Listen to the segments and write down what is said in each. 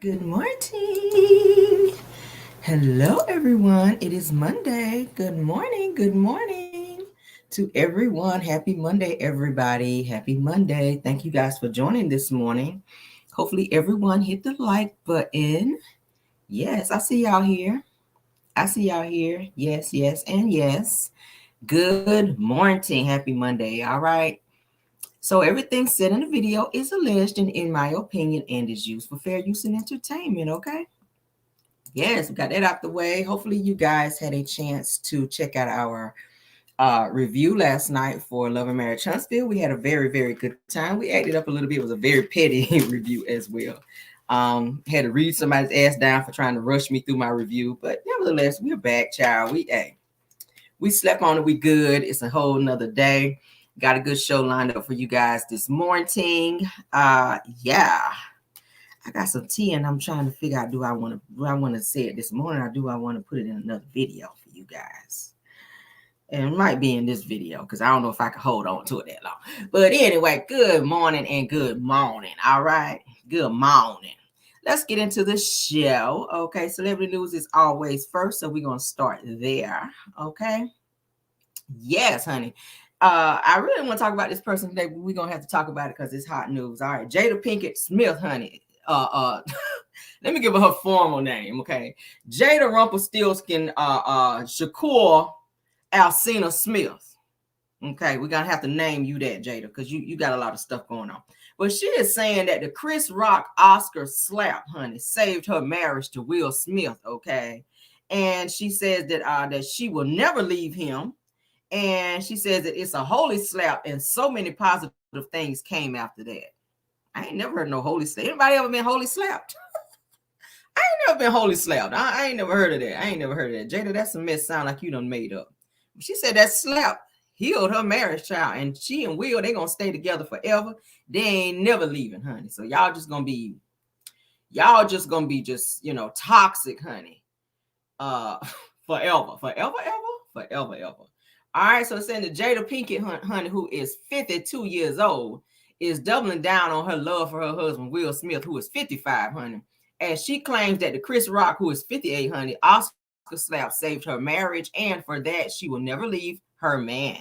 Good morning. Hello, everyone. It is Monday. Good morning. Good morning to everyone. Happy Monday, everybody. Happy Monday. Thank you guys for joining this morning. Hopefully, everyone hit the like button. Yes, I see y'all here. I see y'all here. Yes, yes, and yes. Good morning. Happy Monday. All right. So everything said in the video is alleged and in my opinion and is used for fair use and entertainment, okay? Yes, we got that out the way. Hopefully you guys had a chance to check out our review last night for Love and Marriage Huntsville. We had a very, very good time. We acted up a little bit. It was a very petty review as well. Had to read somebody's ass down for trying to rush me through my review, but nevertheless, we're back, child. We slept on it. We good. It's a whole nother day. Got a good show lined up for you guys this morning. Yeah. I got some tea and I'm trying to figure out do I want to say it this morning or do I want to put it in another video for you guys? And it might be in this video because I don't know if I can hold on to it that long. But anyway, good morning and good morning. All right. Good morning. Let's get into the show. Okay. Celebrity news is always first. So we're going to start there. Okay. Yes, honey. I really want to talk about this person today, but we're gonna have to talk about it because it's hot news. All right, Jada Pinkett Smith, honey. Let me give her formal name, okay? Jada Rumpelstiltskin Shakur Alcina Smith. Okay, we're gonna have to name you that, Jada, because you got a lot of stuff going on. But she is saying that the Chris Rock Oscar slap, honey, saved her marriage to Will Smith, okay? And she says that she will never leave him. And she says that it's a holy slap, and so many positive things came after that. I ain't never heard no holy slap. Anybody ever been holy slapped? I ain't never been holy slapped. I ain't never heard of that. I ain't never heard of that. Jada, that's a mess sound like you done made up. She said that slap healed her marriage, child, and she and Will, they gonna stay together forever. They ain't never leaving, honey. So y'all just gonna be just, toxic, honey. Forever, ever. All right, so it's saying that Jada Pinkett, honey, who is 52 years old, is doubling down on her love for her husband, Will Smith, who is 55, honey. As she claims that the Chris Rock, who is 58, honey, Oscar slap saved her marriage, and for that, she will never leave her man.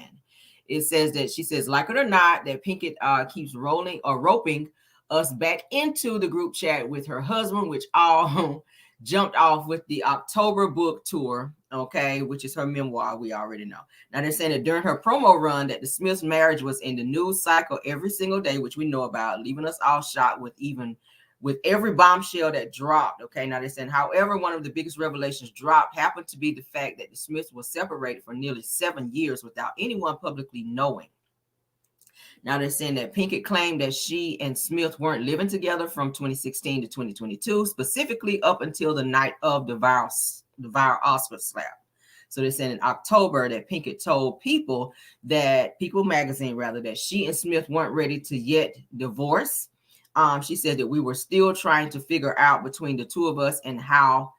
It says that she says, like it or not, that Pinkett keeps roping us back into the group chat with her husband, which all jumped off with the October book tour, okay, which is her memoir, we already know. Now they're saying that during her promo run that the Smiths' marriage was in the news cycle every single day, which we know about, leaving us all shocked with every bombshell that dropped, okay. Now they're saying, however, one of the biggest revelations dropped happened to be the fact that the Smiths were separated for nearly 7 years without anyone publicly knowing. Now they're saying that Pinkett claimed that she and Smith weren't living together from 2016 to 2022, specifically up until the night of the viral Oscar slap. So they're saying in October that Pinkett told People magazine, that she and Smith weren't ready to yet divorce. She said that we were still trying to figure out between the two of us and how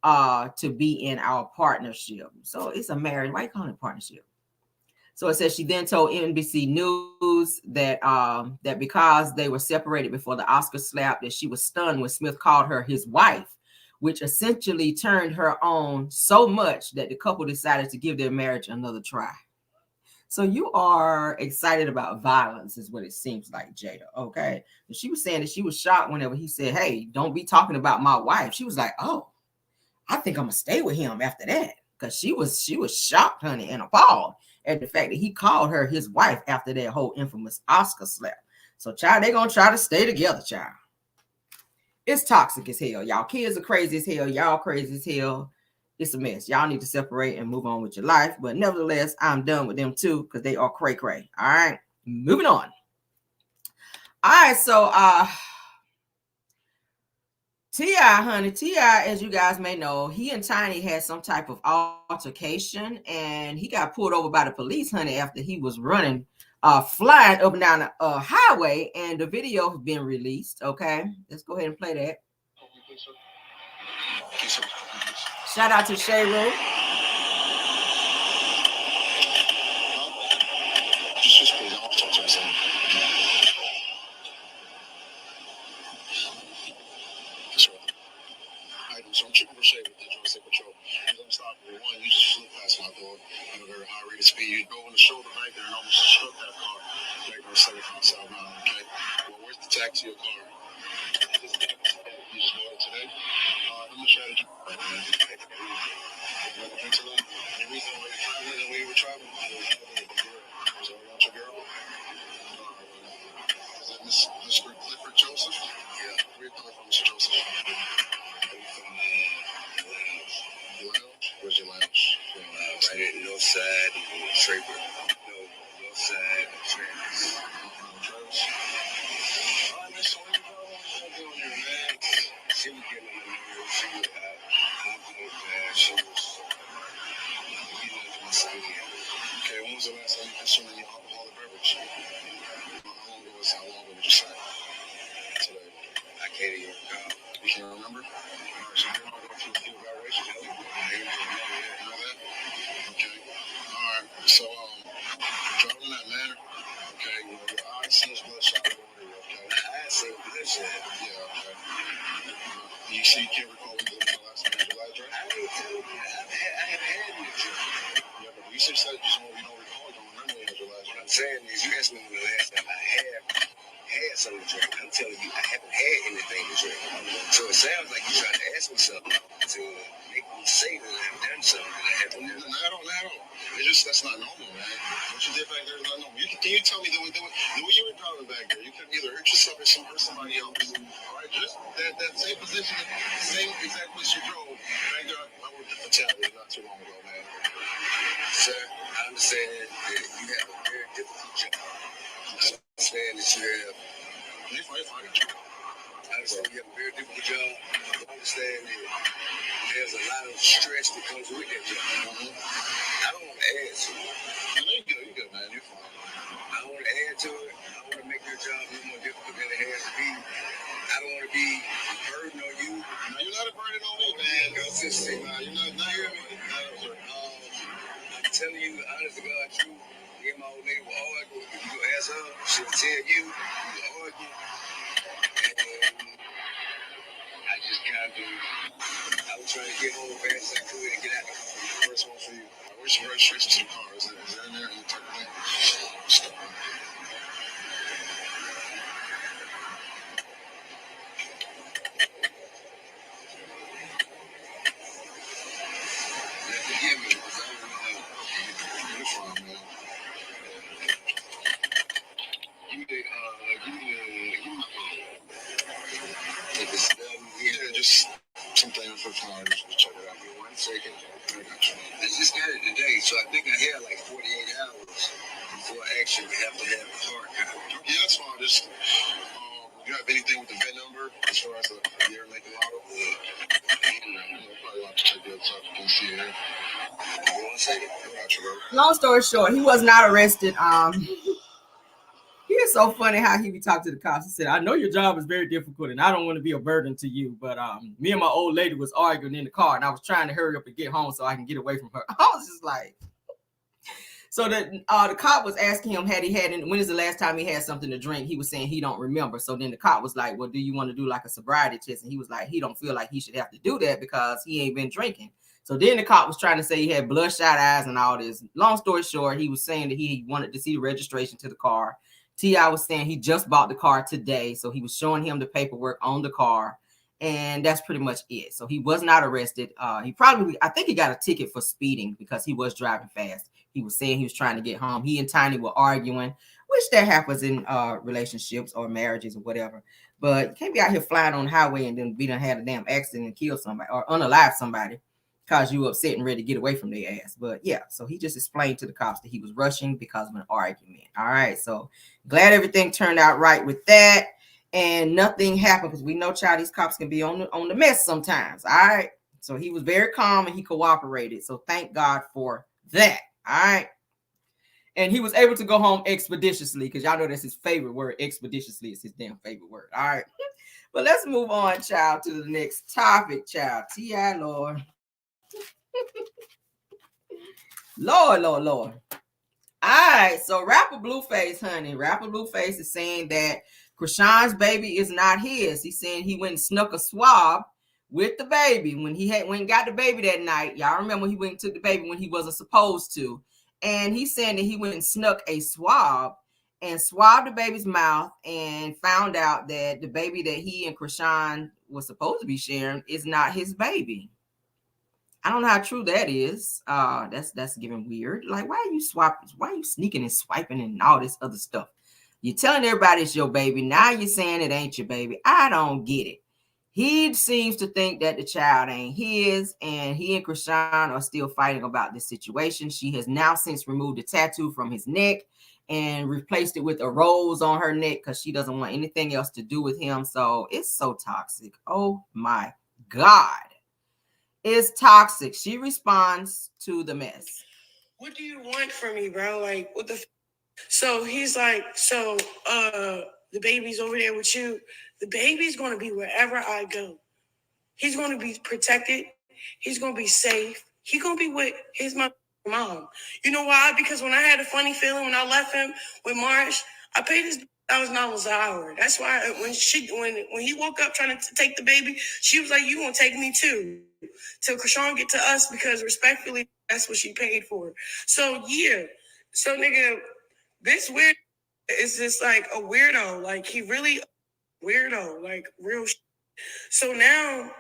to be in our partnership. So it's a marriage. Why you call it partnership? So it says she then told NBC News that that because they were separated before the Oscar slap, that she was stunned when Smith called her his wife, which essentially turned her on so much that the couple decided to give their marriage another try. So you are excited about violence, is what it seems like, Jada. Okay. And she was saying that she was shocked whenever he said, "Hey, don't be talking about my wife." She was like, "Oh, I think I'm gonna stay with him after that." Because she was shocked, honey, and appalled at the fact that he called her his wife after that whole infamous Oscar slap. So, child, they're gonna try to stay together, child. It's toxic as hell. Y'all kids are crazy as hell. Y'all crazy as hell. It's a mess. Y'all need to separate and move on with your life. But nevertheless, I'm done with them too because they are cray cray. All right, moving on. All right, so T.I., honey, T.I., as you guys may know, he and Tiny had some type of altercation, and he got pulled over by the police, honey, after he was running, flying up and down the highway, and the video has been released, okay? Let's go ahead and play that. Shout out to Shay Roo. strategy. The reason why you're traveling and we were traveling was all about your girl. Is that Mr. Clifford Joseph? Yeah. Where you coming from, Mr. Joseph? I'm from the lounge. The lounge? Where's your lounge? Right at Northside and Traver. No, Northside and Travis. Travis? Oh, that's so you know what I'm doing there, man. She was getting on my nerves. She was out. She was getting under my skin. Okay, when was the last time you consumed any alcoholic beverage? How long ago would you say? Today. I can't even recall. You can't remember? Alright, so you're not going through a few evaluations. You know that? Okay. Alright, so driving in that manner. Okay, well, your eyes see is bloodshot water, okay? My eyes see bloodshot. Yeah, okay. You see, you can't recall when the last time you lied, right? I didn't tell you. I have had it. Yeah, but research said you don't recall, you don't remember when your last time. I'm saying is, you asked me when the last time I have had something to drink. I'm telling you, I haven't had anything to drink. So it sounds like you're trying to ask me something to make me say that I've done something that I haven't done. Not at all. It's just, that's not normal, man. What you did back there is not normal. Can you tell me the way you were driving back there? You could either hurt yourself or hurt somebody else. All right, just that same position, same exact place you drove. Back there, I worked at Fatality not too long ago, man. Sir, I understand that you have a very difficult job. I understand that you have. I understand you have a very difficult job. I understand that there's a lot of stress that comes with that job. I don't want to add to it. No, you're good, man. You're fine. I don't want to add to it. I want to make your job a little more difficult than it has to be. I don't want to be a burden on you. No, you're not a burden on me, man. Consistency. No, you're not. Not hear me. I'm telling you, honest to God, truth. Me and my old lady will argue. If you go ask her, she'll tell you. We will argue. And I just kind of, I was trying to get home as fast as I could and get out. First one for you. Where's your registration to the car? Is that in there? You type it in? Stop. Forgive me, because I don't know. You're fine, man. Give me my phone. Take this down here. Yeah, just something for the car. Just check it out. Give me 1 second. I got you. I just got it today, so I think I had like 48 hours before I actually have to have a car count. Yeah, that's fine. Just, you have anything with the VIN number as far as the year, make, and model? Probably have to check the other side. You can see it here. You want to say it? I got you, bro. Long story short, he was not arrested. He is so funny how he be talking to the cops. He said, I know your job is very difficult and I don't want to be a burden to you, but me and my old lady was arguing in the car and I was trying to hurry up and get home so I can get away from her. I was just like, so the cop was asking him, when is the last time he had something to drink? He was saying he don't remember. So then the cop was like, well, do you want to do like a sobriety test? And he was like, he don't feel like he should have to do that because he ain't been drinking. So then the cop was trying to say he had bloodshot eyes and all this. Long story short, he was saying that he wanted to see the registration to the car. T.I. was saying he just bought the car today. So he was showing him the paperwork on the car. And that's pretty much it. So he was not arrested. I think he got a ticket for speeding because he was driving fast. He was saying he was trying to get home. He and Tiny were arguing, which that happens in relationships or marriages or whatever. But you can't be out here flying on the highway and then had a damn accident and kill somebody or unalive somebody because you upset and ready to get away from their ass. But yeah, so he just explained to the cops that he was rushing because of an argument. All right, so glad everything turned out right with that and nothing happened because we know these cops can be on the mess sometimes. All right, so he was very calm and he cooperated. So thank God for that. All right. And he was able to go home expeditiously because y'all know that's his favorite word. Expeditiously is his damn favorite word. All right. But let's move on, child, to the next topic, child. T.I., Lord. Lord. All right. So rapper Blueface, honey. Rapper Blueface is saying that Chrisean's baby is not his. He's saying he went and snuck a swab with the baby when he went and got the baby that night. Y'all remember he went and took the baby when he wasn't supposed to. And he's saying that he went and snuck a swab and swabbed the baby's mouth and found out that the baby that he and Chrisean was supposed to be sharing is not his baby. I don't know how true that is. That's giving weird. Like, why are you swapping? Why are you sneaking and swiping and all this other stuff? You're telling everybody it's your baby. Now you're saying it ain't your baby. I don't get it. He seems to think that the child ain't his, and he and Chrisean are still fighting about this situation. She has now since removed the tattoo from his neck and replaced it with a rose on her neck because she doesn't want anything else to do with him. So it's so toxic. Oh my God. It's toxic. She responds to the mess. What do you want from me, bro? Like, what the? So he's like, the baby's over there with you. The baby's going to be wherever I go. He's going to be protected. He's going to be safe. He's going to be with his mom. You know why? Because when I had a funny feeling when I left him with Marsh, I paid his $1,000 an hour. That's why when he woke up trying to take the baby, she was like, "You gonna take me too?" Till Chrisean get to us because respectfully, that's what she paid for. So yeah, so nigga, this weird is just like a weirdo. Like he really weirdo, like real. So now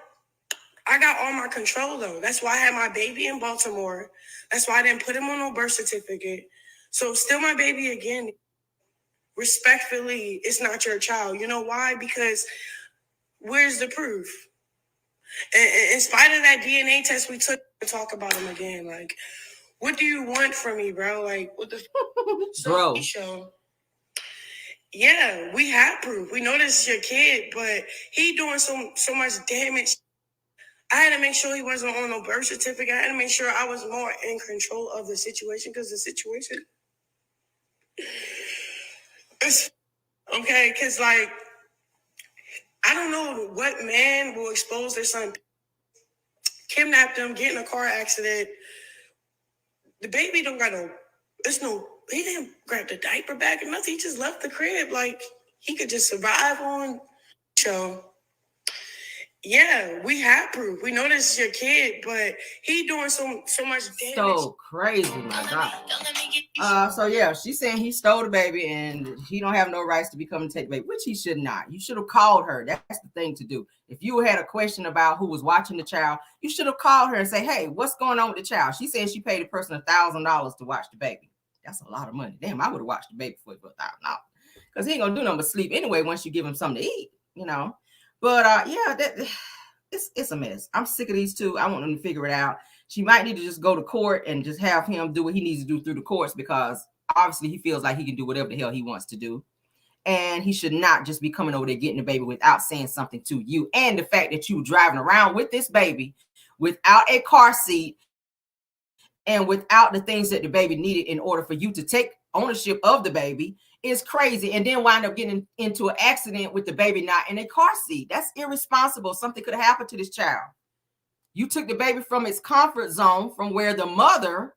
I got all my control though. That's why I had my baby in Baltimore. That's why I didn't put him on no birth certificate. So still my baby again. Respectfully, it's not your child. You know why? Because where's the proof? And in spite of that DNA test we took to talk about him again, like, what do you want from me, bro? Like, what the Bro. Show? Yeah, we have proof. We know this is your kid, but he doing so much damage. I had to make sure he wasn't on no birth certificate. I had to make sure I was more in control of the situation because the situation is okay. Because like, I don't know what man will expose their son, kidnap them, get in a car accident. The baby don't got no. He didn't grab the diaper bag or nothing. He just left the crib. Like he could just survive on show. Yeah, we have proof. We know this is your kid, but he doing so much damage. So crazy, my God. So yeah, she's saying he stole the baby and he don't have no rights to be coming to take the baby, which he should not. You should have called her. That's the thing to do. If you had a question about who was watching the child, you should have called her and say, "Hey, what's going on with the child?" She said she paid a person $1,000 to watch the baby. That's a lot of money. Damn, I would have watched the baby for $1,000 because he ain't gonna do nothing but sleep anyway once you give him something to eat, you know. But yeah, it's a mess. I'm sick of these two. I want them to figure it out. She might need to just go to court and just have him do what he needs to do through the courts because obviously he feels like he can do whatever the hell he wants to do. And he should not just be coming over there getting the baby without saying something to you. And the fact that you were driving around with this baby without a car seat and without the things that the baby needed in order for you to take ownership of the baby is crazy. And then wind up getting into an accident with the baby not in a car seat. That's irresponsible. Something could have happened to this child. You took the baby from its comfort zone from where the mother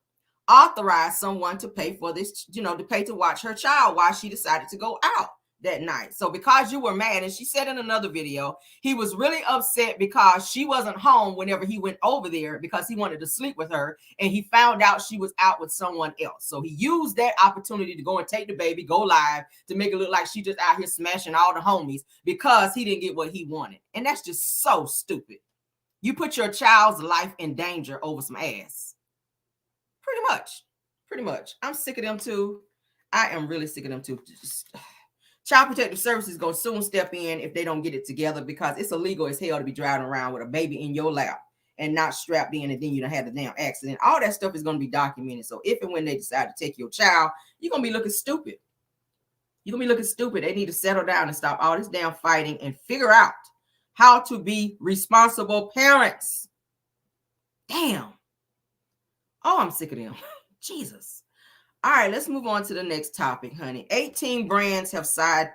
authorized someone to pay for this, to pay to watch her child while she decided to go out that night. So because you were mad, and she said in another video, he was really upset because she wasn't home whenever he went over there because he wanted to sleep with her and he found out she was out with someone else. So he used that opportunity to go and take the baby, go live to make it look like she just out here smashing all the homies because he didn't get what he wanted. And that's just so stupid. You put your child's life in danger over some ass. Pretty much. I'm sick of them too. I am really sick of them too. Child Protective Services is going to soon step in if they don't get it together because it's illegal as hell to be driving around with a baby in your lap and not strapped in and then you don't have the damn accident. All that stuff is going to be documented. So if and when they decide to take your child, you're going to be looking stupid. They need to settle down and stop all this damn fighting and figure out how to be responsible parents. Damn. Oh, I'm sick of them. Jesus. All right, let's move on to the next topic, honey. 18 brands have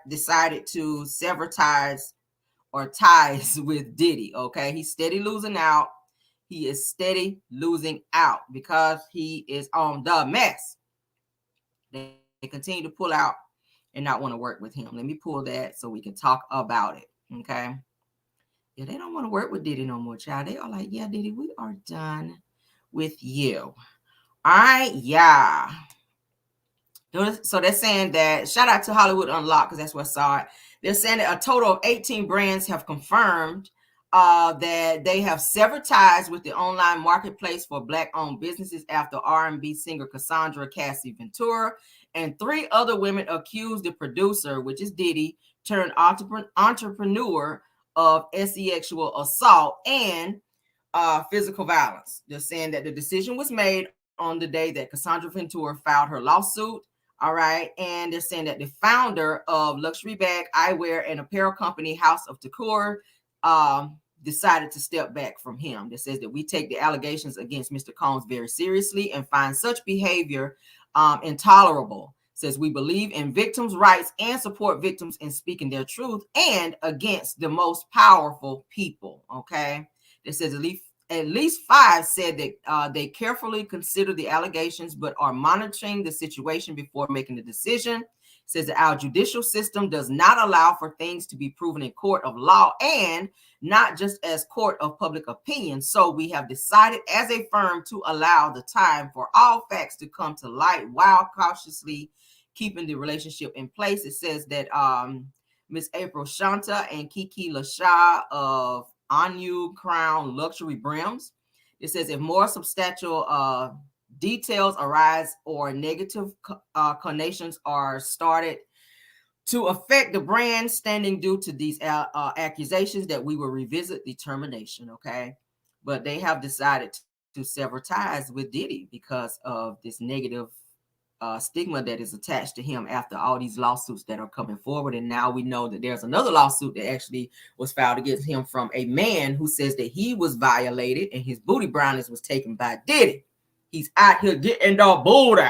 decided to sever ties with Diddy, okay? He's steady losing out. He is steady losing out because he is on the mess. They continue to pull out and not want to work with him. Let me pull that so we can talk about it, okay? Yeah, they don't want to work with Diddy no more, child. They are like, yeah, Diddy, we are done with you. All right, yeah. So they're saying that, shout out to Hollywood Unlocked, because that's where I saw it. They're saying that a total of 18 brands have confirmed that they have severed ties with the online marketplace for Black-owned businesses after R&B singer Cassandra Cassie Ventura and 3 other women accused the producer, which is Diddy, turned entrepreneur, of sexual assault and physical violence. They're saying that the decision was made on the day that Cassandra Ventura filed her lawsuit. All right. And they're saying that the founder of luxury bag, eyewear, and apparel company House of Couture decided to step back from him. That says that we take the allegations against Mr. Combs very seriously and find such behavior intolerable. Says we believe in victims' rights and support victims in speaking their truth and against the most powerful people. Okay. It says at least 5 said that they carefully consider the allegations but are monitoring the situation before making the decision. It says that our judicial system does not allow for things to be proven in court of law and not just as court of public opinion. So we have decided as a firm to allow the time for all facts to come to light while cautiously keeping the relationship in place. It says that Miss April Shanta and Keke Lashaw of Anu Crown Luxury Brims. It says if more substantial details arise or negative connotations are started to affect the brand standing due to these accusations, that we will revisit the termination. Okay. But they have decided to sever ties with Diddy because of this negative stigma that is attached to him after all these lawsuits that are coming forward. And now we know that there's another lawsuit that actually was filed against him from a man who says that he was violated and his booty brownies was taken by Diddy. He's out here getting the booty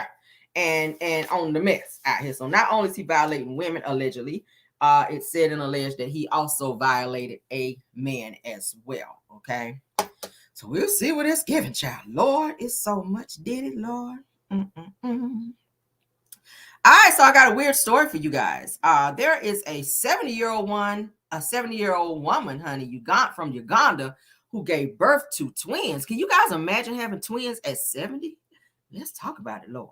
and on the mess out here. So not only is he violating women allegedly, it's said and alleged that he also violated a man as well. Okay. So we'll see what it's giving, child. Lord, it's so much Diddy, Lord. Mm-mm-mm. All right, so I got a weird story for you guys. There is a 70-year-old woman, honey, you got from Uganda, who gave birth to twins. Can you guys imagine having twins at 70? Let's talk about it, Lord.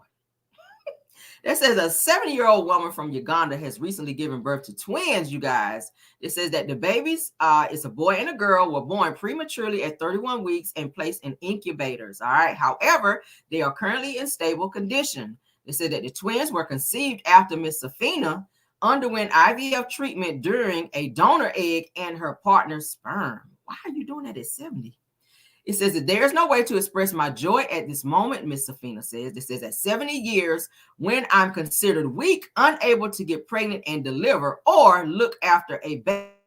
It says a 70-year-old woman from Uganda has recently given birth to twins, you guys. It says that the babies, it's a boy and a girl, were born prematurely at 31 weeks and placed in incubators. All right. However, they are currently in stable condition. They said that the twins were conceived after Miss Safina underwent IVF treatment during a donor egg and her partner's sperm. Why are you doing that at 70? It says that there's no way to express my joy at this moment, Miss Safina says. It says at 70 years, when I'm considered weak, unable to get pregnant and deliver or look after a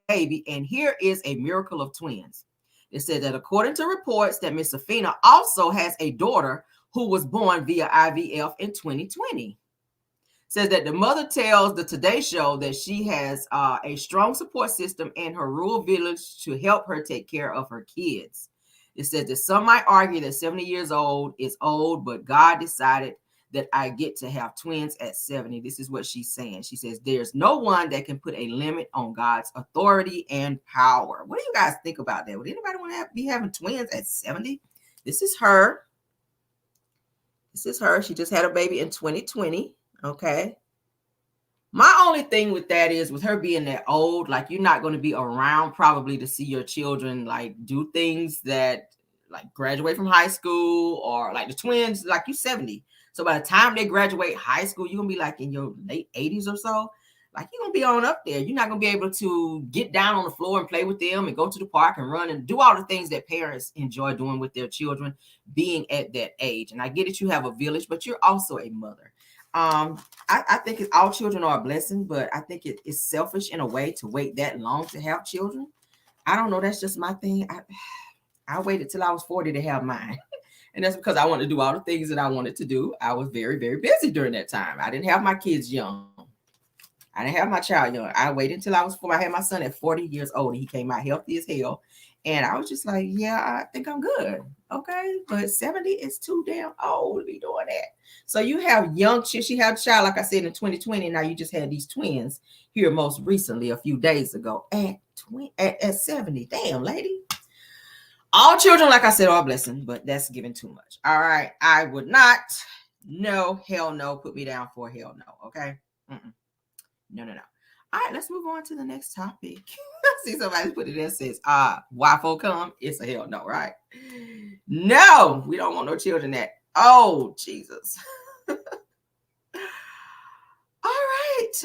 baby, and here is a miracle of twins. It said that according to reports that Miss Safina also has a daughter who was born via IVF in 2020. Says that the mother tells the Today Show that she has a strong support system in her rural village to help her take care of her kids. It says that some might argue that 70 years old is old, but God decided that I get to have twins at 70. This is what she's saying. She says there's no one that can put a limit on God's authority and power. What do you guys think about that? Would anybody want to be having twins at 70? This is her. This is her. She just had a baby in 2020. Okay. My only thing with that is, with her being that old, like, you're not going to be around probably to see your children like do things that, like, graduate from high school, or like the twins, like, you 70. So by the time they graduate high school, you're going to be like in your late 80s or so. Like, you're going to be on up there. You're not going to be able to get down on the floor and play with them and go to the park and run and do all the things that parents enjoy doing with their children being at that age. And I get it, you have a village, but you're also a mother. I think all children are a blessing, but I think it is selfish in a way to wait that long to have children. I don't know. That's just my thing. I waited till I was 40 to have mine. And that's because I wanted to do all the things that I wanted to do. I was very, very busy during that time. I didn't have my kids young. I didn't have my child young. I waited until I was 4. I had my son at 40 years old, and he came out healthy as hell. And I was just like, yeah, I think I'm good. Okay. But 70 is too damn old to be doing that. So you have young, she had a child, like I said, in 2020. Now you just had these twins here most recently, a few days ago, at 70. Damn, lady. All children, like I said, are a blessing, but that's giving too much. All right. I would not No, hell no. Put me down for hell no. Okay. Mm-mm. No, no, no. All right, let's move on to the next topic. See somebody put it there says, Wi-Fi come. It's a hell no, right? No, we don't want no children that. Oh, Jesus. All right.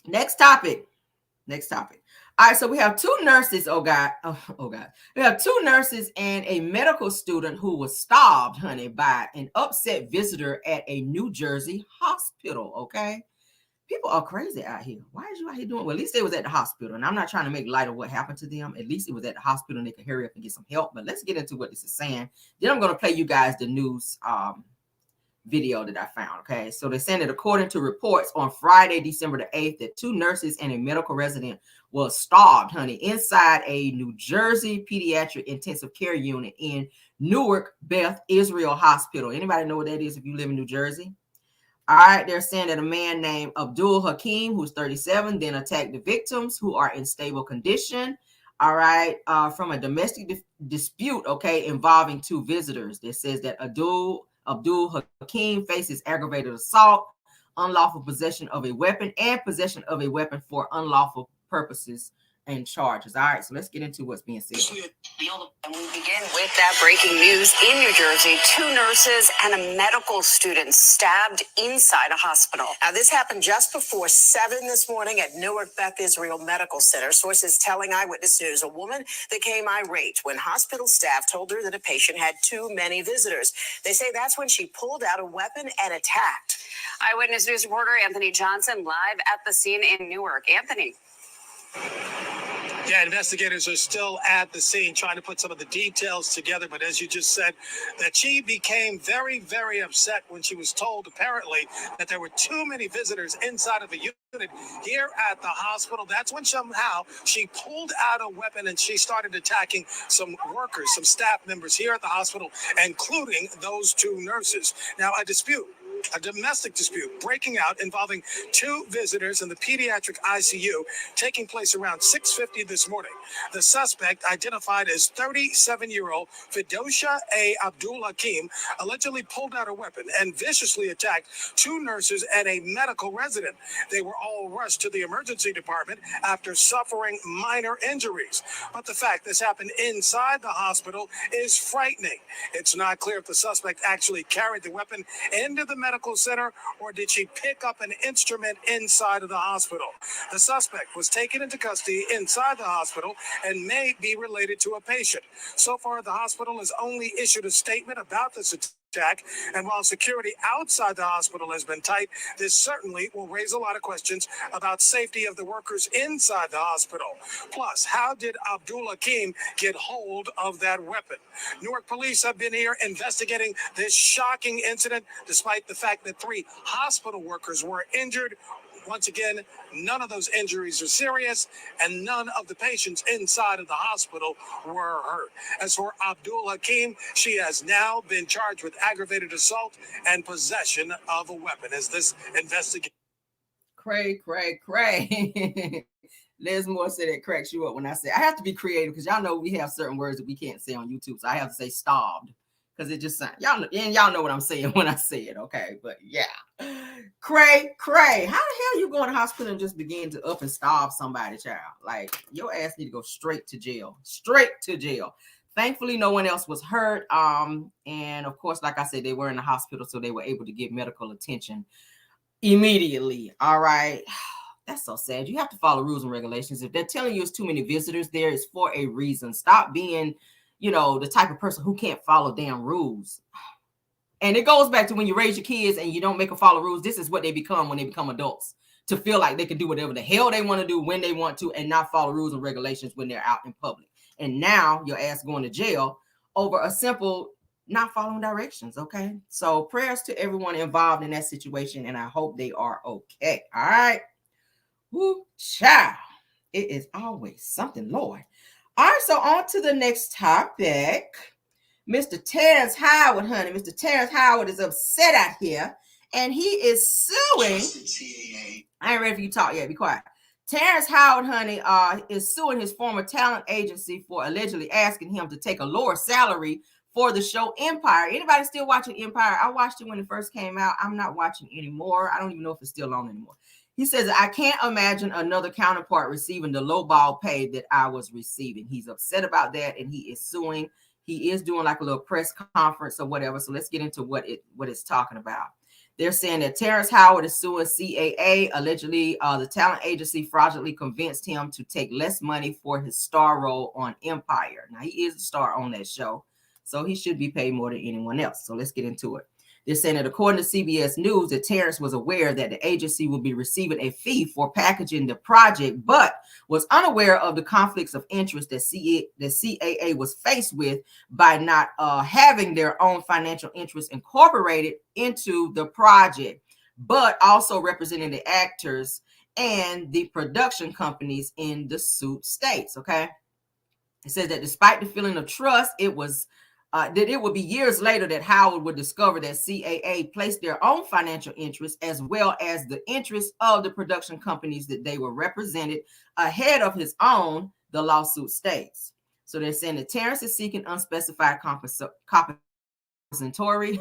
Next topic. Next topic. All right, so we have two nurses. Oh God. Oh God. We have two nurses and a medical student who was starved, honey, by an upset visitor at a New Jersey hospital. Okay. People are crazy out here. Why is you out here doing? Well, at least they was at the hospital, and I'm not trying to make light of what happened to them. At least it was at the hospital, and they could hurry up and get some help. But let's get into what this is saying. Then I'm going to play you guys the news video that I found. Okay, so they're saying that according to reports on Friday, December the 8th, that two nurses and a medical resident was starved, honey, inside a New Jersey pediatric intensive care unit in Newark Beth Israel Hospital. Anybody know what that is if you live in New Jersey? All right, they're saying that a man named Abdul Hakim, who's 37, then attacked the victims who are in stable condition. All right, from a domestic dispute, okay, involving two visitors. That says that Abdul Hakim faces aggravated assault, unlawful possession of a weapon, and possession of a weapon for unlawful purposes and charges. All right, so let's get into what's being said. And we begin with that breaking news in New Jersey. Two nurses and a medical student stabbed inside a hospital. Now, this happened just before 7 this morning at Newark Beth Israel Medical Center. Sources telling Eyewitness News a woman became irate when hospital staff told her that a patient had too many visitors. They say that's when she pulled out a weapon and attacked. Eyewitness News reporter Anthony Johnson live at the scene in Newark. Anthony. Yeah, investigators are still at the scene trying to put some of the details together. But as you just said, that she became very, very upset when she was told, apparently, that there were too many visitors inside of a unit here at the hospital. That's when somehow she pulled out a weapon and she started attacking some workers, some staff members here at the hospital, including those two nurses. Now, a domestic dispute breaking out involving two visitors in the pediatric ICU taking place around 6:50 this morning. The suspect, identified as 37-year-old Fidosha A. Abdul Hakim, allegedly pulled out a weapon and viciously attacked two nurses and a medical resident. They were all rushed to the emergency department after suffering minor injuries. But the fact this happened inside the hospital is frightening. It's not clear if the suspect actually carried the weapon into the medical center, or did she pick up an instrument inside of the hospital? The suspect was taken into custody inside the hospital and may be related to a patient. So far, the hospital has only issued a statement about this attack, and while security outside the hospital has been tight, this certainly will raise a lot of questions about safety of the workers inside the hospital. Plus, how did Abdul Hakim get hold of that weapon? Newark police have been here investigating this shocking incident, despite the fact that 3 hospital workers were injured. Once again, none of those injuries are serious, and none of the patients inside of the hospital were hurt. As for Abdul Hakim, she has now been charged with aggravated assault and possession of a weapon as this investigation. Cray. Les Moore said that cracks you up when I say I have to be creative because y'all know we have certain words that we can't say on YouTube. So I have to say starved because it just sounds, y'all know what I'm saying when I say it. Okay. But yeah. Cray. How the hell you go in the hospital and just begin to up and starve somebody, child? Like your ass need to go straight to jail. Thankfully, no one else was hurt. And of course, like I said, they were in the hospital, so they were able to get medical attention immediately. All right. That's so sad. You have to follow rules and regulations. If they're telling you it's too many visitors there, it's for a reason. Stop being, the type of person who can't follow damn rules. And it goes back to when you raise your kids and you don't make them follow rules. This is what they become when they become adults, to feel like they can do whatever the hell they want to do when they want to and not follow rules and regulations when they're out in public. And now your ass going to jail over a simple not following directions. Okay. So prayers to everyone involved in that situation. And I hope they are okay. All right. Woo, child. It is always something, Lord. All right, so on to the next topic. Mr. Terrence Howard, honey. Mr. Terrence Howard is upset out here, and he is suing. I ain't ready for you to talk yet. Be quiet. Terrence Howard, honey, is suing his former talent agency for allegedly asking him to take a lower salary for the show Empire. Anybody still watching Empire? I watched it when it first came out. I'm not watching anymore. I don't even know if it's still on anymore. He says, I can't imagine another counterpart receiving the lowball pay that I was receiving. He's upset about that, and he is suing. He is doing like a little press conference or whatever. So let's get into what it's talking about. They're saying that Terrence Howard is suing CAA. Allegedly, the talent agency fraudulently convinced him to take less money for his star role on Empire. Now, he is a star on that show, so he should be paid more than anyone else. So let's get into it. They're saying that according to CBS News, that Terrence was aware that the agency will be receiving a fee for packaging the project, but was unaware of the conflicts of interest that CAA was faced with by not having their own financial interests incorporated into the project, but also representing the actors and the production companies in the suit states. Okay. It says that despite the feeling of trust, it would be years later that Howard would discover that CAA placed their own financial interests as well as the interests of the production companies that they were represented ahead of his own, the lawsuit states. So they're saying that Terrence is seeking unspecified compensatory,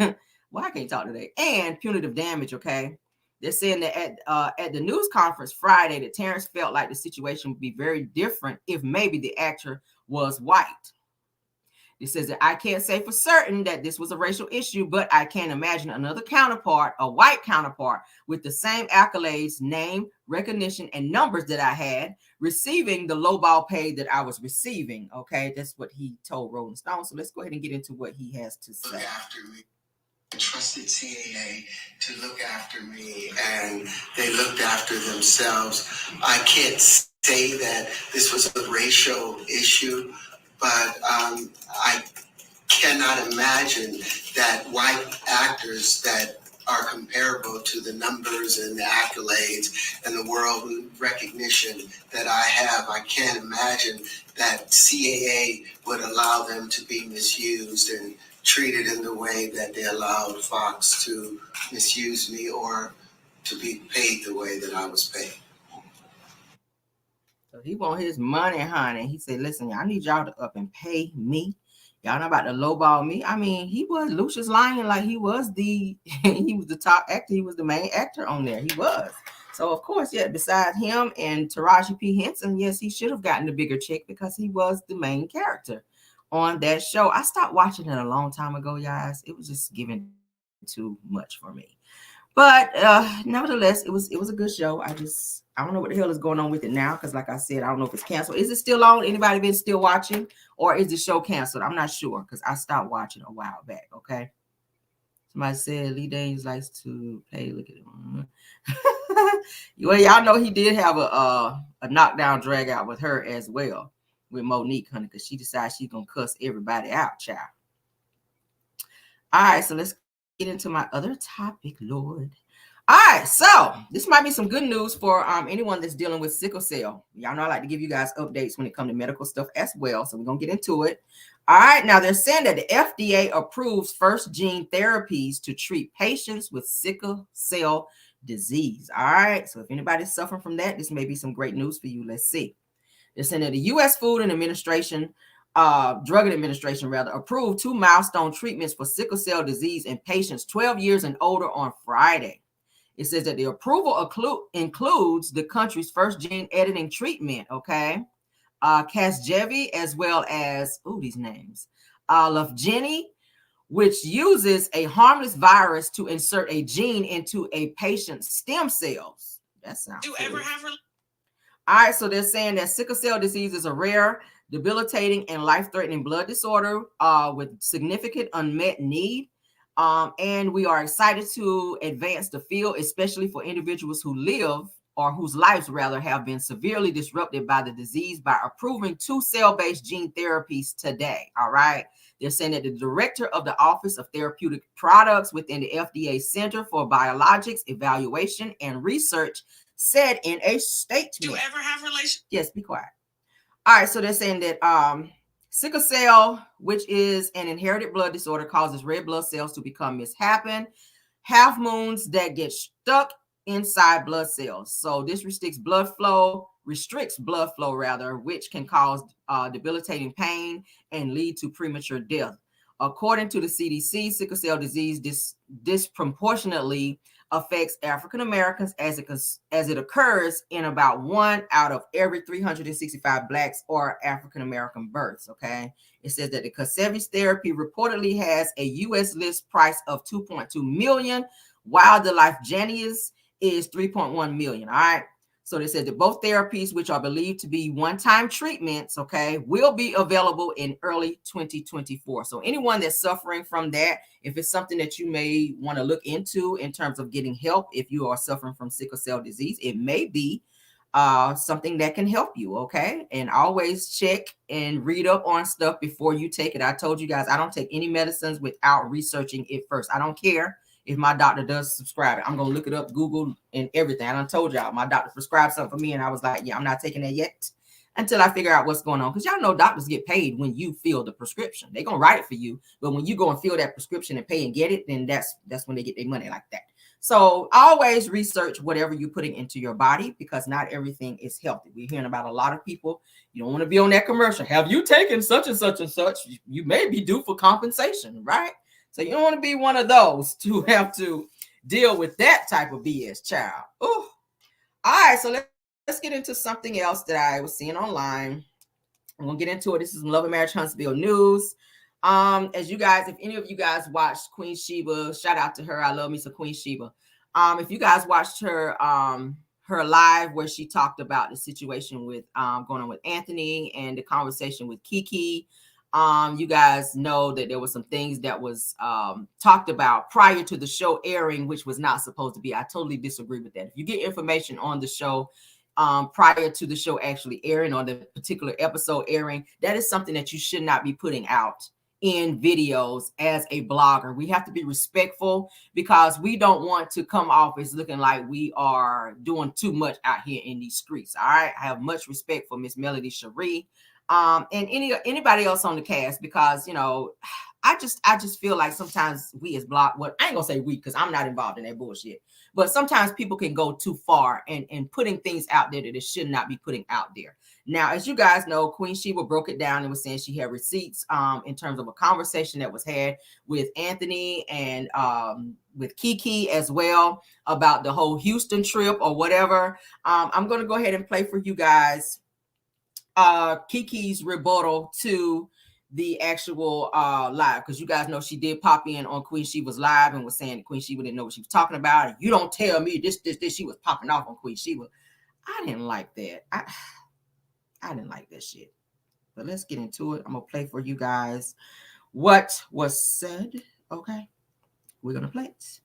well, I can't talk today, and punitive damage, okay? They're saying that at the news conference Friday that Terrence felt like the situation would be very different if maybe the actor was white. It says that I can't say for certain that this was a racial issue, but I can imagine another counterpart, a white counterpart, with the same accolades, name, recognition, and numbers that I had, receiving the lowball pay that I was receiving. Okay, that's what he told Rolling Stone. So let's go ahead and get into what he has to say. Look after me. I trusted CAA to look after me, and they looked after themselves. I can't say that this was a racial issue, but I cannot imagine that white actors that are comparable to the numbers and the accolades and the world recognition that I have, I can't imagine that CAA would allow them to be misused and treated in the way that they allowed Fox to misuse me or to be paid the way that I was paid. So he want his money, honey. He said, listen, I need y'all to up and pay me. Y'all not about to lowball me. I mean, he was Lucius Lyon, like he was the top actor. He was the main actor on there. He was. So, of course, yeah, besides him and Taraji P. Henson, yes, he should have gotten the bigger check because he was the main character on that show. I stopped watching it a long time ago, guys. It was just giving too much for me. But nevertheless, it was a good show. I don't know what the hell is going on with it now because, like I said, I don't know if it's canceled. Is it still on? Anybody been still watching, or is the show canceled? I'm not sure because I stopped watching a while back. Okay. Somebody said Lee Danes likes to play. Look at him. Well, y'all know he did have a knockdown drag out with her as well, with Monique, honey, because she decided she's gonna cuss everybody out, child. All right, so let's get into my other topic, Lord. All right, so this might be some good news for anyone that's dealing with sickle cell. Y'all know I like to give you guys updates when it comes to medical stuff as well, so we're going to get into it. All right, now they're saying that the FDA approves first gene therapies to treat patients with sickle cell disease. All right, so if anybody's suffering from that, this may be some great news for you. Let's see. They're saying that the U.S. Food and Administration Drug Administration approved 2 milestone treatments for sickle cell disease in patients 12 years and older on Friday. It says that the approval includes the country's first gene editing treatment, okay? Casgevy, as well as, these names, Lyfgenia, which uses a harmless virus to insert a gene into a patient's stem cells. That sounds cool. All right, so they're saying that sickle cell disease is a rare, debilitating, and life-threatening blood disorder with significant unmet need. And we are excited to advance the field, especially for individuals who live or whose lives rather have been severely disrupted by the disease by approving 2 cell-based gene therapies today. All right. They're saying that the director of the Office of Therapeutic Products within the FDA Center for Biologics Evaluation and Research said in a statement. Do you ever have relations? Yes, be quiet. All right. So they're saying that sickle cell, which is an inherited blood disorder, causes red blood cells to become mishappen, half moons that get stuck inside blood cells. So this restricts blood flow, which can cause debilitating pain and lead to premature death. According to the CDC, sickle cell disease disproportionately affects African Americans as it occurs in about 1 out of every 365 Blacks or African American births. Okay, it says that the Kasevich therapy reportedly has a U.S. list price of $2.2 million, while the Lyfgenius is $3.1 million. All right. So they said that both therapies, which are believed to be one-time treatments, okay, will be available in early 2024. So anyone that's suffering from that, if it's something that you may want to look into in terms of getting help, if you are suffering from sickle cell disease, it may be something that can help you, okay? And always check and read up on stuff before you take it. I told you guys, I don't take any medicines without researching it first. I don't care if my doctor does subscribe it. I'm going to look it up, Google, and everything. I done told y'all, my doctor prescribed something for me, and I was like, yeah, I'm not taking that yet until I figure out what's going on. Because y'all know doctors get paid when you fill the prescription. They're going to write it for you. But when you go and fill that prescription and pay and get it, then that's when they get their money like that. So always research whatever you're putting into your body, because not everything is healthy. We're hearing about a lot of people. You don't want to be on that commercial. Have you taken such and such and such? You may be due for compensation, right? So you don't want to be one of those to have to deal with that type of BS, child. Ooh. All right, so let's get into something else that I was seeing online. I'm gonna get into it. This is Love and Marriage Huntsville news. As you guys, if any of you guys watched Queen Sheba, shout out to her. I love me some Queen Sheba. If you guys watched her her live where she talked about the situation with going on with Anthony and the conversation with Keke. You guys know that there was some things that was talked about prior to the show airing, which was not supposed to be. I totally disagree with that. If you get information on the show prior to the show actually airing, or the particular episode airing, that is something that you should not be putting out in videos as a blogger. We have to be respectful, because we don't want to come off as looking like we are doing too much out here in these streets. All right. I have much respect for Miss Melody Cherie. And anybody else on the cast, because I just feel like sometimes we as block, well, I ain't gonna say we, because I'm not involved in that bullshit, but sometimes people can go too far and putting things out there that it should not be putting out there. Now, as you guys know, Queen Sheba broke it down and was saying she had receipts in terms of a conversation that was had with Anthony and with Keke as well about the whole Houston trip or whatever. I'm gonna go ahead and play for you guys Keke's rebuttal to the actual live, because you guys know she did pop in on Queen Sheba's live and was saying Queen Sheba didn't know what she was talking about. You don't tell me this. She was popping off on Queen Sheba. I didn't like that. I didn't like that shit. But let's get into it. I'm gonna play for you guys what was said. Okay, we're gonna play it.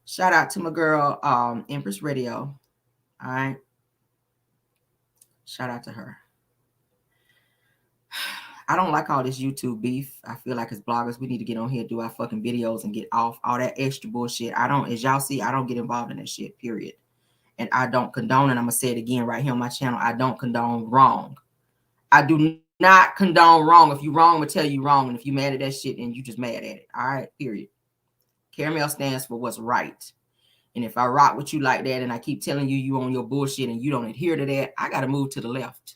Shout out to my girl Empress Radio. All right, shout out to her. I don't like all this YouTube beef. I feel like as bloggers, we need to get on here, do our fucking videos, and get off all that extra bullshit. As y'all see, I don't get involved in that shit, period. And I don't condone, and I'm going to say it again right here on my channel, I don't condone wrong. I do not condone wrong. If you're wrong, I'm going to tell you wrong. And if you're mad at that shit, then you just mad at it. All right, period. Caramel stands for what's right. And if I rock with you like that, and I keep telling you on your bullshit and you don't adhere to that, I got to move to the left.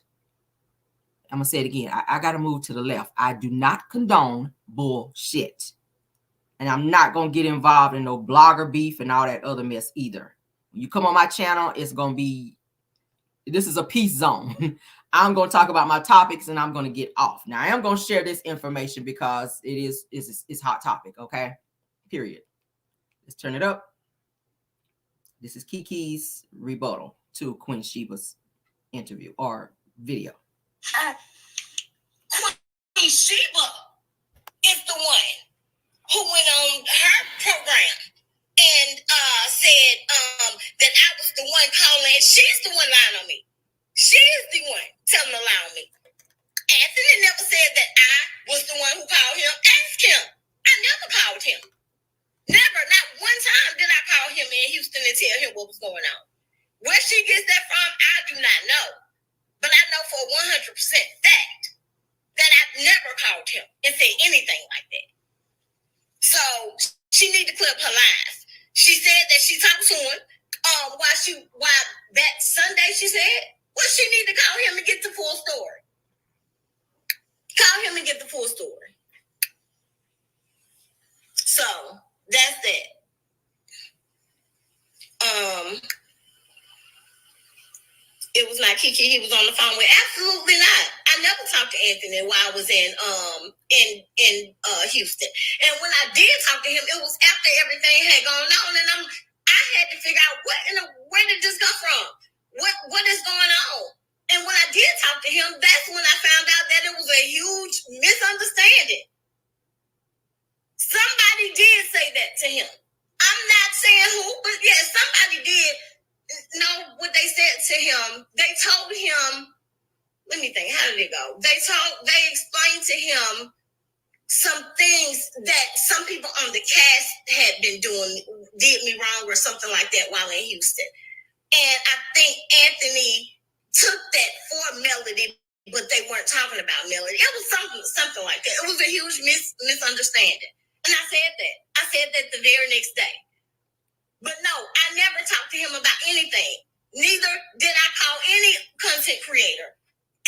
I'm going to say it again. I got to move to the left. I do not condone bullshit. And I'm not going to get involved in no blogger beef and all that other mess either. When you come on my channel, it's going to be, this is a peace zone. I'm going to talk about my topics and I'm going to get off. Now, I am going to share this information because it's hot topic, okay? Period. Let's turn it up. This is Keke's rebuttal to Queen Sheba's interview or video. Queen Sheba is the one who went on her program and said that I was the one calling. She's the one lying on me. She's the one telling a lie on me. Anthony never said that I was the one who called him. Ask him. I never called him. Never. Not one time did I call him in Houston and tell him what was going on. Where she gets that from, I do not know. But I know for 100% fact that I've never called him and said anything like that. So she need to clip her lies. She said that she talked to him while that Sunday she said, well, she need to call him and get the full story. Call him and get the full story. That's that. It was not Keke he was on the phone with. Absolutely not. I never talked to Anthony while I was in Houston. And when I did talk to him, it was after everything had gone on, and I had to figure out where did this come from? What is going on? And when I did talk to him, that's when I found out that it was a huge misunderstanding. Somebody did say that to him. I'm not saying who, but yeah, somebody did know what they said to him. They told him, let me think, how did it go? They explained to him some things that some people on the cast had been doing, did me wrong or something like that while in Houston. And I think Anthony took that for Melody, but they weren't talking about Melody. It was something like that. It was a huge misunderstanding. And I said that the very next day. But no, I never talked to him about anything. Neither did I call any content creator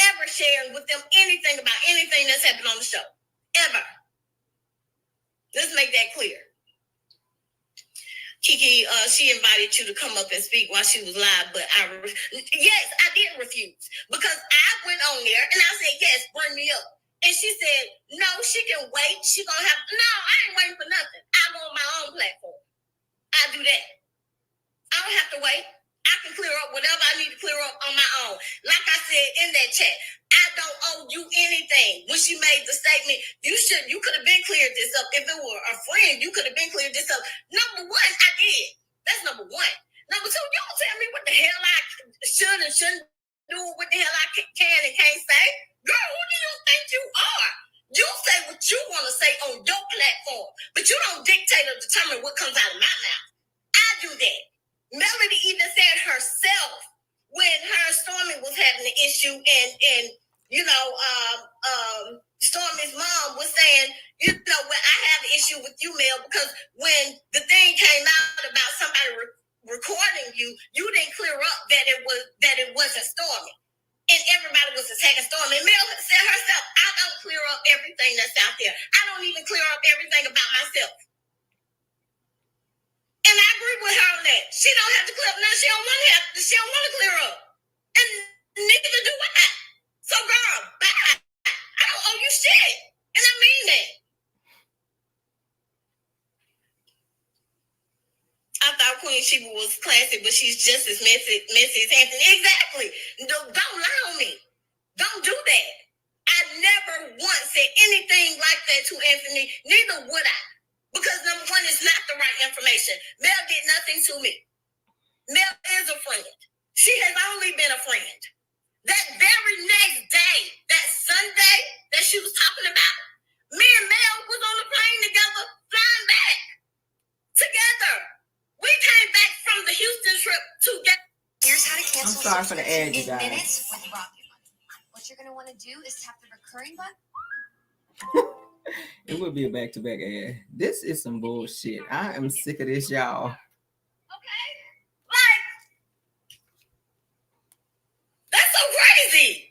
ever sharing with them anything about anything that's happened on the show. Ever. Let's make that clear. Keke, she invited you to come up and speak while she was live, but yes, I did refuse. Because I went on there and I said, yes, bring me up. And she said, no, she can wait. No, I ain't waiting for nothing. I go on my own platform. I do that. I don't have to wait. I can clear up whatever I need to clear up on my own. Like I said in that chat, I don't owe you anything. When she made the statement, you could have been cleared this up. If it were a friend, you could have been cleared this up. Number one, I did. That's number one. Number two, you don't tell me what the hell I should and shouldn't do, what the hell I can and can't say. Girl, who do you think you are? You say what you want to say on your platform, but you don't dictate or determine what comes out of my mouth. I do that. Melody even said herself when her and Stormy was having an issue, and Stormy's mom was saying, well, I have an issue with you, Mel, because when the thing came out about somebody recording you, you didn't clear up that it wasn't Stormy, and everybody was attacking Stormy. And Mel said herself, I don't clear up everything that's out there. I don't even clear up everything about myself. And I agree with her on that. She don't have to clear up. No, she don't want to clear up. And neither do I. So, girl, bye. I don't owe you shit. And I mean that. I thought Queen Sheba was classic, but she's just as messy as Anthony. Exactly. Don't lie on me. Don't do that. I never once said anything like that to Anthony. Neither would I. Because number one, it's not the right information. Mel did nothing to me. Mel is a friend. She has only been a friend. That very next day, that Sunday that she was talking about, me and Mel was on the plane together, flying back together. We came back from the Houston trip together. Here's how to cancel. I'm sorry for the ad, you in guys. minutes with Rocket Money. What you're going to want to do is tap the recurring button. It would be a back-to-back ad. This is some bullshit. I am sick of this, y'all. Okay? Like, that's so crazy.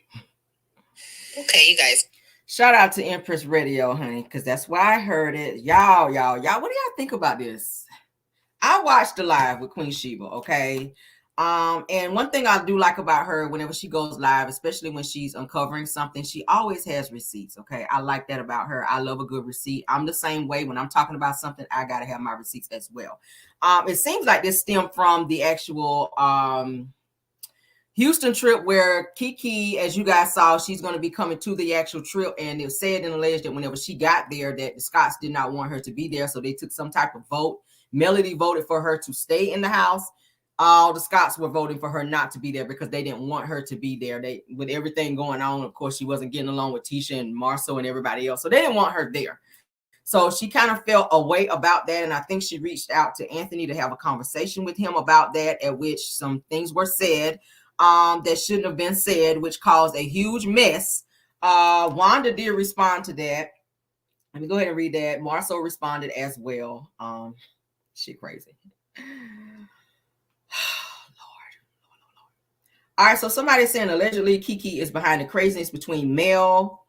Okay, you guys. Shout out to Empress Radio, honey, because that's why I heard it. Y'all, what do y'all think about this? I watched the live with Queen Sheba, okay? And one thing I do like about her, whenever she goes live, especially when she's uncovering something, she always has receipts. Okay, I like that about her. I love a good receipt. I'm the same way. When I'm talking about something, I gotta have my receipts as well. It seems like this stemmed from the actual Houston trip, where Keke, as you guys saw, she's going to be coming to the actual trip, and it was said and alleged that whenever she got there, that the Scotts did not want her to be there, so they took some type of vote. Melody voted for her to stay in the house. All the Scotts were voting for her not to be there because they didn't want her to be there. They, with everything going on, of course, she wasn't getting along with Tisha and Marceau and everybody else, so they didn't want her there. So she kind of felt a way about that, and I think she reached out to Anthony to have a conversation with him about that, at which some things were said that shouldn't have been said, which caused a huge mess. Wanda did respond to that. Let me go ahead and read that. Marceau responded as well. Shit crazy. All right, so somebody's saying allegedly Keke is behind the craziness between Mel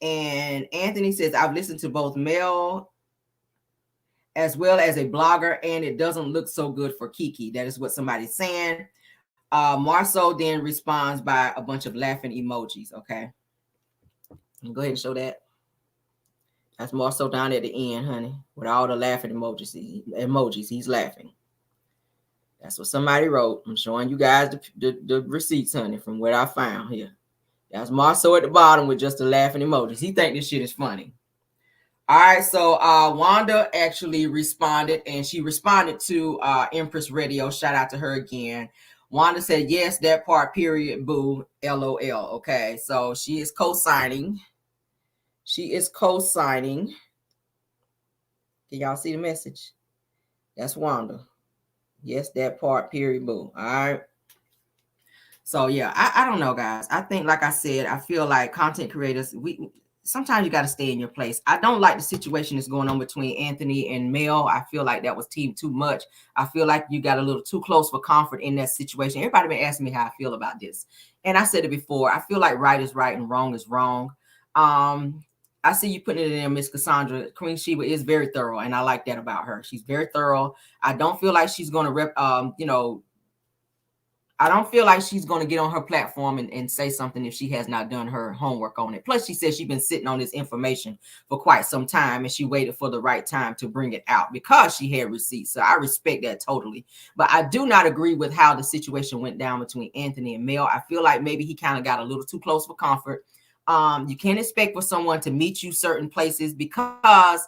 and Anthony. Says, I've listened to both Mel as well as a blogger, and it doesn't look so good for Keke. That is what somebody's saying. Marceau then responds by a bunch of laughing emojis. Okay, go ahead and show that. That's Marceau down at the end, honey, with all the laughing emojis. He's laughing. That's what somebody wrote. I'm showing you guys the receipts, honey, from what I found here. That's Marceau at the bottom with just the laughing emojis. He think this shit is funny. All right, so Wanda actually responded, and she responded to Empress Radio. Shout out to her again. Wanda said, yes, that part, period, boo, LOL. Okay, so she is co-signing. She is co-signing. Can y'all see the message? That's Wanda. Yes, that part, period, boo. All right. So, yeah, I don't know, guys. I think, like I said, I feel like content creators, sometimes you got to stay in your place. I don't like the situation that's going on between Anthony and Mel. I feel like that was too much. I feel like you got a little too close for comfort in that situation. Everybody been asking me how I feel about this. And I said it before. I feel like right is right and wrong is wrong. I see you putting it in there, Miss Cassandra. Queen Sheba is very thorough, and I like that about her. She's very thorough. I don't feel like she's going to I don't feel like she's going to get on her platform and say something if she has not done her homework on it. Plus, she said she's been sitting on this information for quite some time, and she waited for the right time to bring it out because she had receipts. So I respect that totally. But I do not agree with how the situation went down between Anthony and Mel. I feel like maybe he kind of got a little too close for comfort. You can't expect for someone to meet you certain places because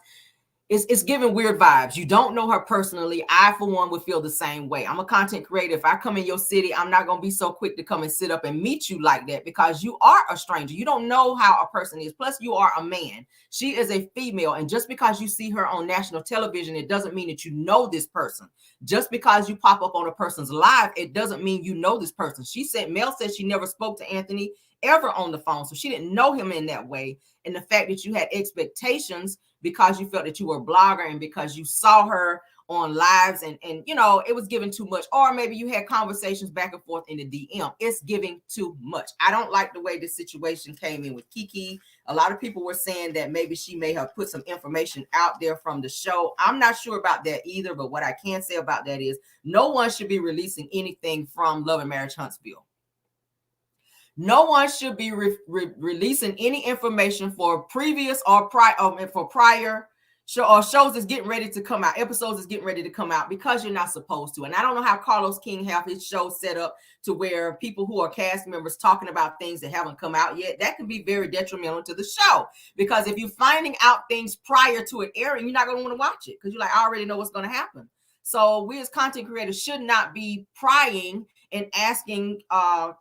it's giving weird vibes. You don't know her personally. I, for one, would feel the same way. I'm a content creator. If I come in your city, I'm not going to be so quick to come and sit up and meet you like that because you are a stranger. You don't know how a person is. Plus, you are a man. She is a female. And just because you see her on national television, it doesn't mean that you know this person. Just because you pop up on a person's live, it doesn't mean you know this person. Mel said she never spoke to Anthony ever on the phone. So she didn't know him in that way. And the fact that you had expectations because you felt that you were a blogger and because you saw her on lives and it was giving too much, or maybe you had conversations back and forth in the DM. It's giving too much. I don't like the way this situation came in with Keke. A lot of people were saying that maybe she may have put some information out there from the show. I'm not sure about that either, but what I can say about that is no one should be releasing anything from Love and Marriage Huntsville. No one should be releasing any information for previous or prior shows that's getting ready to come out, episodes that's getting ready to come out, because you're not supposed to. And I don't know how Carlos King have his show set up to where people who are cast members talking about things that haven't come out yet. That can be very detrimental to the show, because if you're finding out things prior to it airing, you're not going to want to watch it because you're like, I already know what's going to happen. So we as content creators should not be prying and asking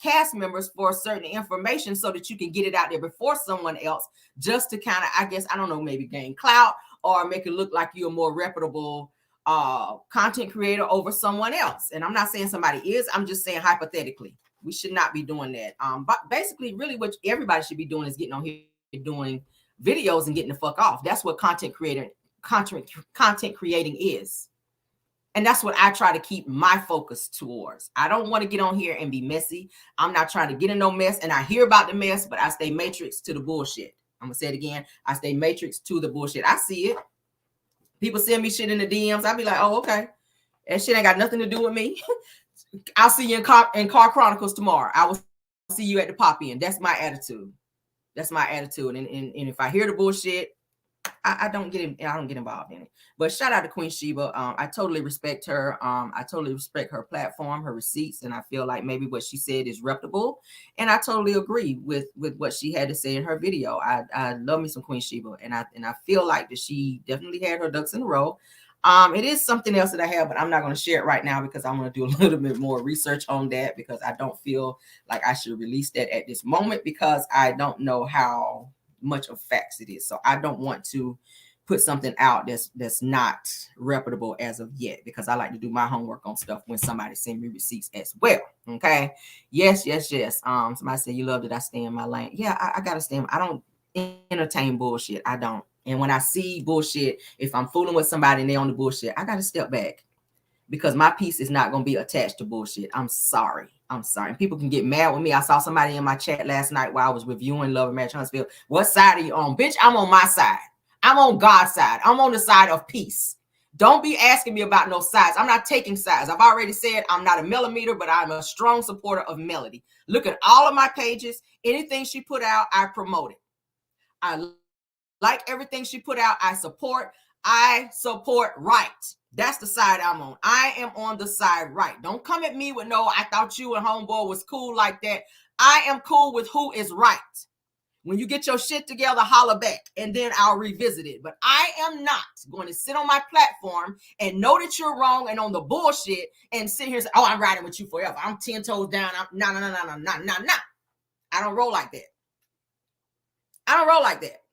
cast members for certain information so that you can get it out there before someone else, just to kind of, I guess, I don't know, maybe gain clout or make it look like you're a more reputable content creator over someone else. And I'm not saying somebody is, I'm just saying hypothetically, we should not be doing that. But basically, really what everybody should be doing is getting on here doing videos and getting the fuck off. That's what content creating is. And that's what I try to keep my focus towards. I don't want to get on here and be messy. I'm not trying to get in no mess. And I hear about the mess, but I stay matrix to the bullshit. I'm going to say it again. I stay matrix to the bullshit. I see it. People send me shit in the DMs. I'll be like, oh, okay. That shit ain't got nothing to do with me. I'll see you in Car Chronicles tomorrow. I will see you at the pop-in. That's my attitude. That's my attitude. And if I hear the bullshit, I don't get involved in it. But shout out to Queen Sheba. I totally respect her. I totally respect her platform, her receipts, and I feel like maybe what she said is reputable. And I totally agree with what she had to say in her video. I love me some Queen Sheba, and I feel like that she definitely had her ducks in a row. It is something else that I have, but I'm not going to share it right now because I want to do a little bit more research on that, because I don't feel like I should release that at this moment because I don't know how much of facts it is. So I don't want to put something out that's not reputable as of yet, because I like to do my homework on stuff when somebody send me receipts as well. Okay. Yes. Somebody said, you love that I stay in my lane. Yeah, I gotta stay. I don't entertain bullshit. I don't. And when I see bullshit, if I'm fooling with somebody and they on the bullshit, I gotta step back, because my piece is not gonna be attached to bullshit. I'm sorry. And people can get mad with me. I saw somebody in my chat last night while I was reviewing Love and Marriage Huntsville. What side are you on? Bitch, I'm on my side. I'm on God's side. I'm on the side of peace. Don't be asking me about no size. I'm not taking size. I've already said I'm not a millimeter, but I'm a strong supporter of Melody. Look at all of my pages. Anything she put out, I promote it. I like everything she put out. I support right. That's the side I'm on. I am on the side right. Don't come at me with no, I thought you and homeboy was cool like that. I am cool with who is right. When you get your shit together, holler back, and then I'll revisit it. But I am not going to sit on my platform and know that you're wrong and on the bullshit and sit here and say, oh, I'm riding with you forever. I'm 10 toes down. No. I don't roll like that. I don't roll like that.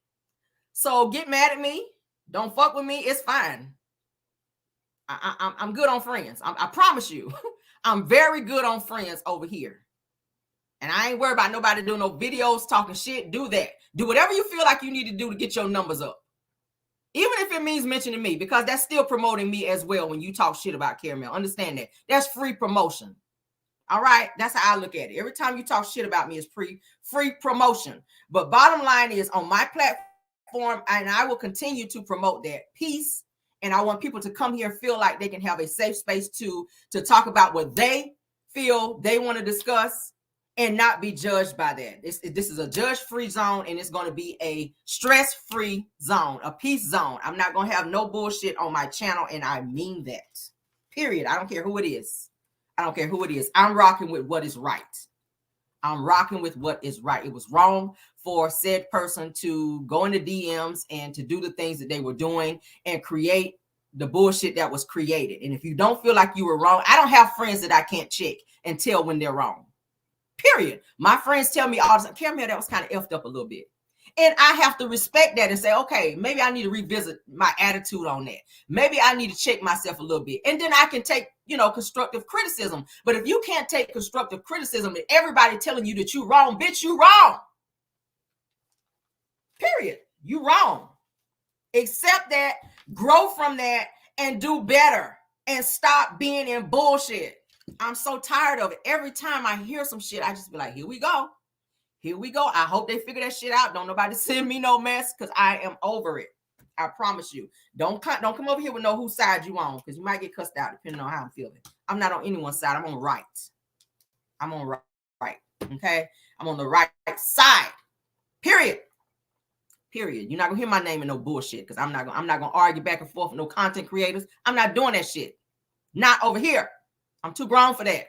So get mad at me. Don't fuck with me. It's fine. I'm good on friends. I promise you. I'm very good on friends over here. And I ain't worried about nobody doing no videos, talking shit. Do that. Do whatever you feel like you need to do to get your numbers up. Even if it means mentioning me, because that's still promoting me as well when you talk shit about Caramel. Understand that. That's free promotion. All right? That's how I look at it. Every time you talk shit about me, it's free promotion. But bottom line is, on my platform, and I will continue to promote that peace. And I want people to come here and feel like they can have a safe space to talk about what they feel they want to discuss, and not be judged by that. This is a judge-free zone, and it's going to be a stress-free zone, a peace zone. I'm not going to have no bullshit on my channel, and I mean that. Period. I don't care who it is. I don't care who it is. I'm rocking with what is right. I'm rocking with what is right. It was wrong for said person to go into DMs and to do the things that they were doing and create the bullshit that was created. And if you don't feel like you were wrong, I don't have friends that I can't check and tell when they're wrong. Period. My friends tell me all the time, Caramel, that was kind of effed up a little bit. And I have to respect that and say, okay, maybe I need to revisit my attitude on that. Maybe I need to check myself a little bit. And then I can take, constructive criticism. But if you can't take constructive criticism and everybody telling you that you're wrong, bitch, you wrong. Period. You wrong. Accept that, grow from that, and do better. And stop being in bullshit. I'm so tired of it. Every time I hear some shit, I just be like, here we go. Here we go. I hope they figure that shit out. Don't nobody send me no mess, because I am over it. I promise you. Don't come over here with no whose side you on, because you might get cussed out depending on how I'm feeling. I'm not on anyone's side. I'm on right. I'm on right. Okay? I'm on the right side. Period. Period. You're not gonna hear my name in no bullshit, because I'm not gonna argue back and forth with no content creators. I'm not doing that shit. Not over here. I'm too grown for that.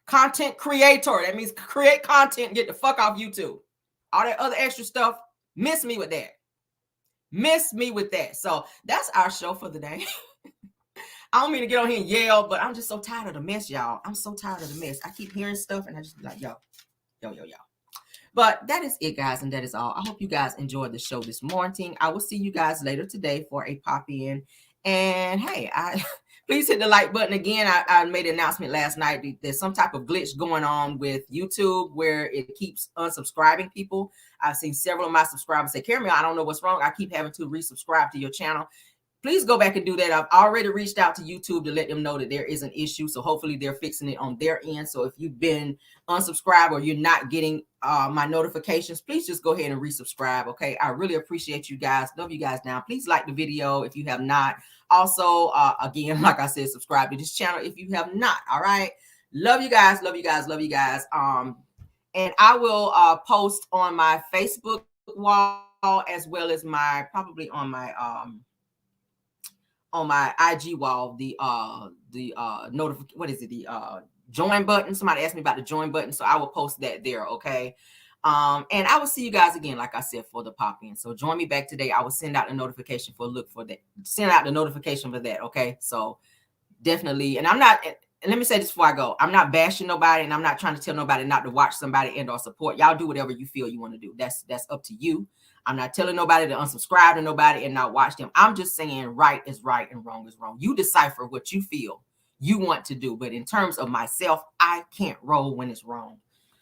Content creator. That means create content and get the fuck off YouTube. All that other extra stuff, miss me with that. Miss me with that. So that's our show for the day. I don't mean to get on here and yell, but I'm just so tired of the mess, y'all. I'm so tired of the mess. I keep hearing stuff and I just be like, yo. But that is it, guys, and that is all. I hope you guys enjoyed the show this morning. I will see you guys later today for a pop-in. And hey, please hit the like button. Again, I made an announcement last night. There's some type of glitch going on with YouTube where it keeps unsubscribing people. I've seen several of my subscribers say, Caramel, I don't know what's wrong. I keep having to resubscribe to your channel. Please go back and do that. I've already reached out to YouTube to let them know that there is an issue. So hopefully they're fixing it on their end. So if you've been unsubscribed or you're not getting my notifications, please just go ahead and resubscribe. Okay. I really appreciate you guys. Love you guys now. Please like the video if you have not. Also, again, like I said, subscribe to this channel if you have not. All right. Love you guys. Love you guys. Love you guys. And I will post on my Facebook wall as well as probably on my IG wall, the notification, what is it? The join button. Somebody asked me about the join button, so I will post that there. Okay. And I will see you guys again, like I said, for the pop-in. So join me back today. I will send out the notification send out the notification for that. Okay. So definitely. And let me say this before I go. I'm not bashing nobody, and I'm not trying to tell nobody not to watch somebody and or support. Y'all do whatever you feel you want to do. That's up to you. I'm not telling nobody to unsubscribe to nobody and not watch them. I'm just saying right is right and wrong is wrong. You decipher what you feel you want to do. But in terms of myself, I can't roll when it's wrong.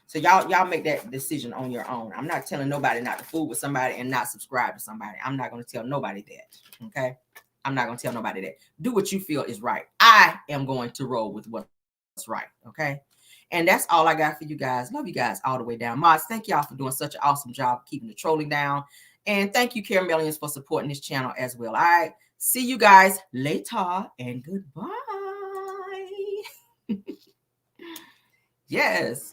So y'all make that decision on your own. I'm not telling nobody not to fool with somebody and not subscribe to somebody. I'm not going to tell nobody that. Okay. I'm not going to tell nobody that. Do what you feel is right. I am going to roll with what's right. Okay. And that's all I got for you guys. Love you guys all the way down. Mods, thank y'all for doing such an awesome job keeping the trolling down. And thank you, Caramelians, for supporting this channel as well. All right. See you guys later and goodbye. Yes.